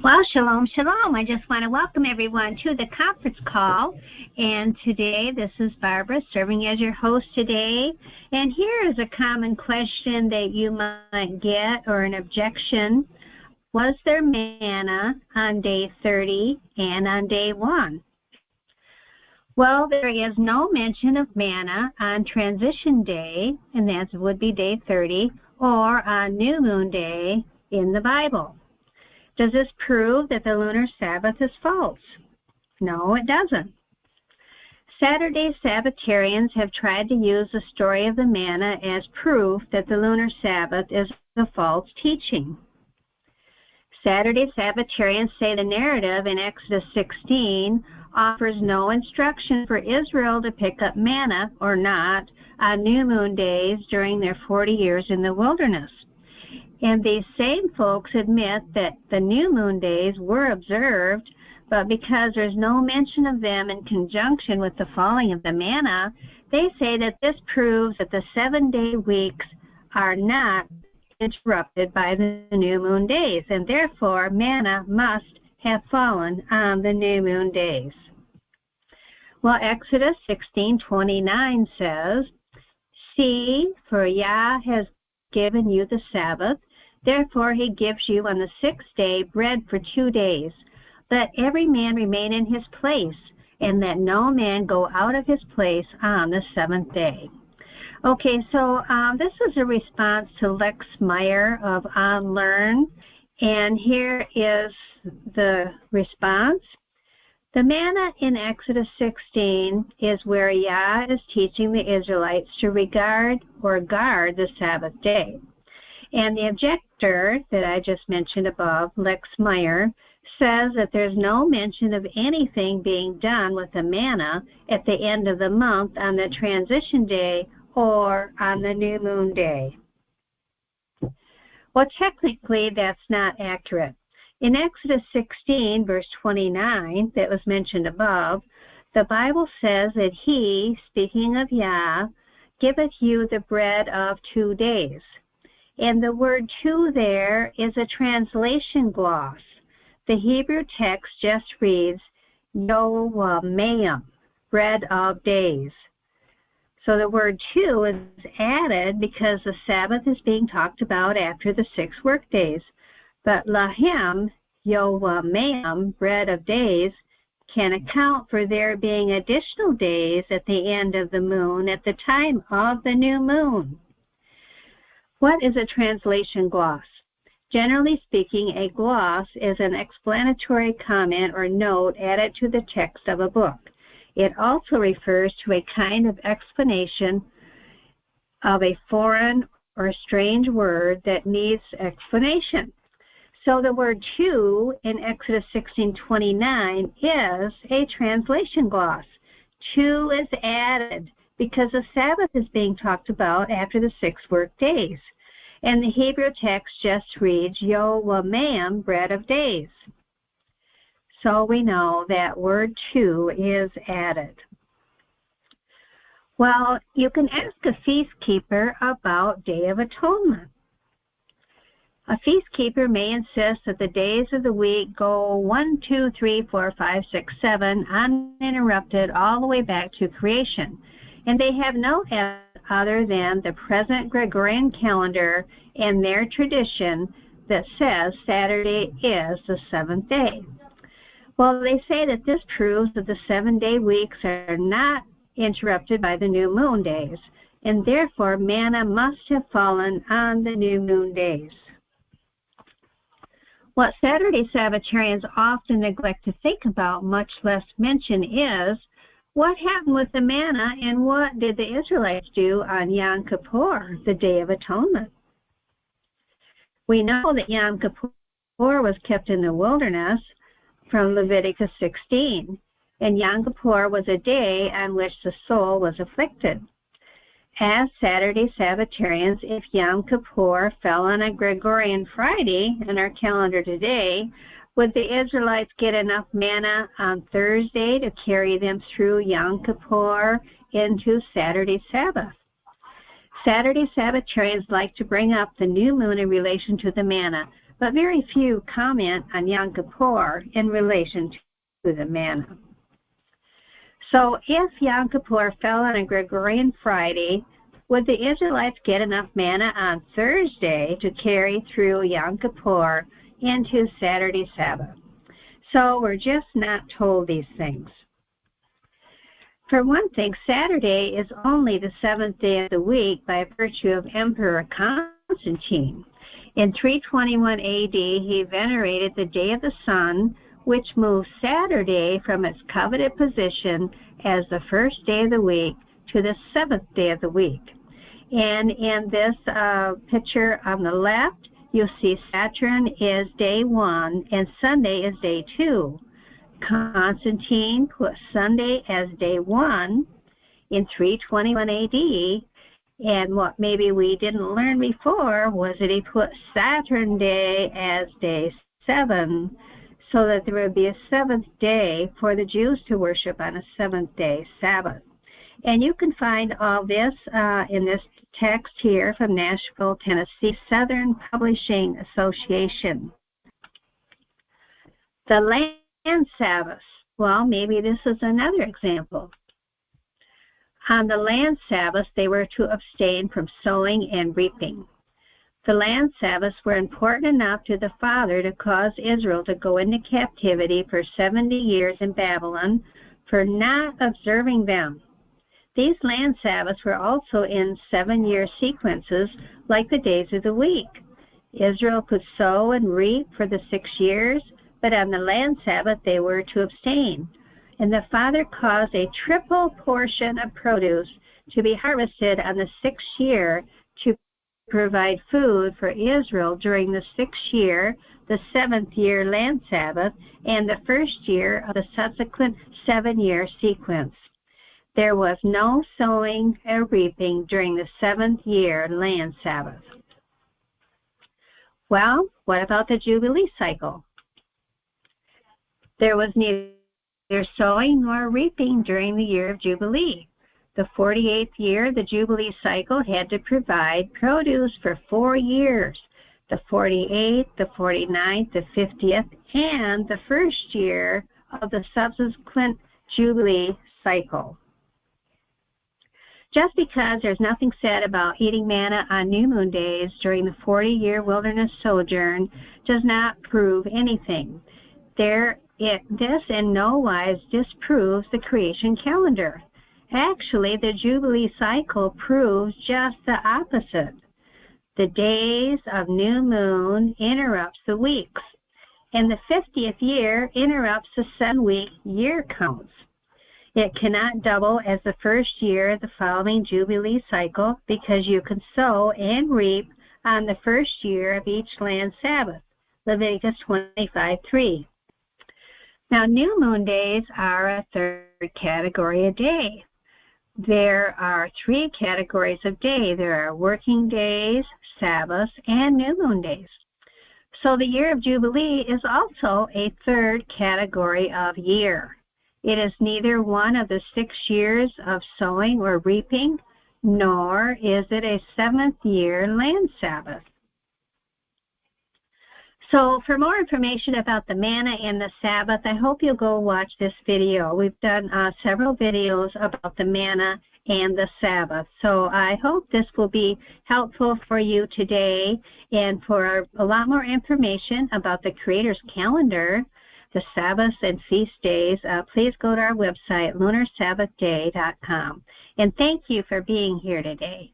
Well, shalom, shalom. I just want to welcome everyone to the conference call. And today, this is Barbara serving as your host today. And here is a common question that you might get, or an objection. Was there manna on day 30 and on day 1? Well, there is no mention of manna on transition day, and that would be day 30, or on new moon day in the Bible. Does this prove that the lunar Sabbath is false? No, it doesn't. Saturday Sabbatarians have tried to use the story of the manna as proof that the lunar Sabbath is a false teaching. Saturday Sabbatarians say the narrative in Exodus 16 offers no instruction for Israel to pick up manna or not on new moon days during their 40 years in the wilderness. And these same folks admit that the new moon days were observed, but because there's no mention of them in conjunction with the falling of the manna, they say that this proves that the 7-day weeks are not interrupted by the new moon days, and therefore manna must have fallen on the new moon days. Well, Exodus 16:29 says, "See, for Yah has given you the Sabbath, therefore he gives you on the 6th day bread for 2 days. Let every man remain in his place, and let no man go out of his place on the 7th day." Okay, so this is a response to Lex Meyer of Unlearn, and here is the response. The manna in Exodus 16 is where Yah is teaching the Israelites to regard or guard the Sabbath day. And the objector that I just mentioned above, Lex Meyer, says that there's no mention of anything being done with the manna at the end of the month on the transition day or on the new moon day. Well, technically, that's not accurate. In Exodus 16, verse 29, that was mentioned above, the Bible says that he, speaking of Yah, giveth you the bread of 2 days. And the word 2 there is a translation gloss. The Hebrew text just reads, Yoameim, bread of days. So the word 2 is added because the Sabbath is being talked about after the 6 work days. But lahem, Yoameim, bread of days, can account for there being additional days at the end of the moon at the time of the new moon. What is a translation gloss? Generally speaking, a gloss is an explanatory comment or note added to the text of a book. It also refers to a kind of explanation of a foreign or strange word that needs explanation. So the word 2 in Exodus 16:29 is a translation gloss. 2 is added because the Sabbath is being talked about after the 6 work days. And the Hebrew text just reads, Yoameim, bread of days. So we know that word 2 is added. Well, you can ask a feast keeper about Day of Atonement. A feast keeper may insist that the days of the week go 1, 2, 3, 4, 5, 6, 7, uninterrupted all the way back to creation. And they have no evidence other than the present Gregorian calendar and their tradition that says Saturday is the 7th day. Well, they say that this proves that the 7-day weeks are not interrupted by the new moon days, and therefore manna must have fallen on the new moon days. What Saturday Sabbatarians often neglect to think about, much less mention, is what happened with the manna and what did the Israelites do on Yom Kippur, the Day of Atonement. We know that Yom Kippur was kept in the wilderness from Leviticus 16, and Yom Kippur was a day on which the soul was afflicted. As Saturday Sabbatarians, if Yom Kippur fell on a Gregorian Friday in our calendar today, would the Israelites get enough manna on Thursday to carry them through Yom Kippur into Saturday Sabbath? Saturday Sabbatarians like to bring up the new moon in relation to the manna, but very few comment on Yom Kippur in relation to the manna. So if Yom Kippur fell on a Gregorian Friday, would the Israelites get enough manna on Thursday to carry through Yom Kippur into Saturday Sabbath? So we're just not told these things. For one thing, Saturday is only the 7th day of the week by virtue of Emperor Constantine. In 321 AD, he venerated the Day of the Sun, which moved Saturday from its coveted position as the first day of the week to the 7th day of the week. And in this picture on the left, you'll see Saturn is day 1 and Sunday is day 2. Constantine put Sunday as day 1 in 321 AD, and what maybe we didn't learn before was that he put Saturn day as day 7, so that there would be a 7th day for the Jews to worship on a 7th day Sabbath. And you can find all this in this text here from Nashville, Tennessee, Southern Publishing Association. The Land Sabbaths. Well, maybe this is another example. On the Land Sabbaths, they were to abstain from sowing and reaping. The Land Sabbaths were important enough to the Father to cause Israel to go into captivity for 70 years in Babylon for not observing them. These Land Sabbaths were also in 7-year sequences like the days of the week. Israel could sow and reap for the 6 years, but on the Land Sabbath they were to abstain. And the Father caused a triple portion of produce to be harvested on the 6th year to provide food for Israel during the 6th year, the 7th year Land Sabbath, and the 1st year of the subsequent 7-year sequence. There was no sowing or reaping during the 7th year Land Sabbath. Well, what about the Jubilee cycle? There was neither sowing nor reaping during the year of Jubilee. The 48th year, the Jubilee cycle had to provide produce for 4 years, the 48th, the 49th, the 50th, and the 1st year of the subsequent Jubilee cycle. Just because there's nothing said about eating manna on new moon days during the 40-year wilderness sojourn does not prove anything. This in no wise disproves the creation calendar. Actually, the Jubilee cycle proves just the opposite. The days of new moon interrupts the weeks, and the 50th year interrupts the 7-week year counts. It cannot double as the 1st year of the following Jubilee cycle because you can sow and reap on the 1st year of each Land Sabbath, Leviticus 25:3. Now, new moon days are a 3rd category of day. There are 3 categories of day. There are working days, Sabbaths, and new moon days. So the year of Jubilee is also a 3rd category of year. It is neither one of the 6 years of sowing or reaping, nor is it a 7th year Land Sabbath. So for more information about the manna and the Sabbath, I hope you'll go watch this video. We've done several videos about the manna and the Sabbath. So I hope this will be helpful for you today. And for a lot more information about the Creator's calendar, the Sabbaths and feast days, please go to our website, lunarsabbathday.com. And thank you for being here today.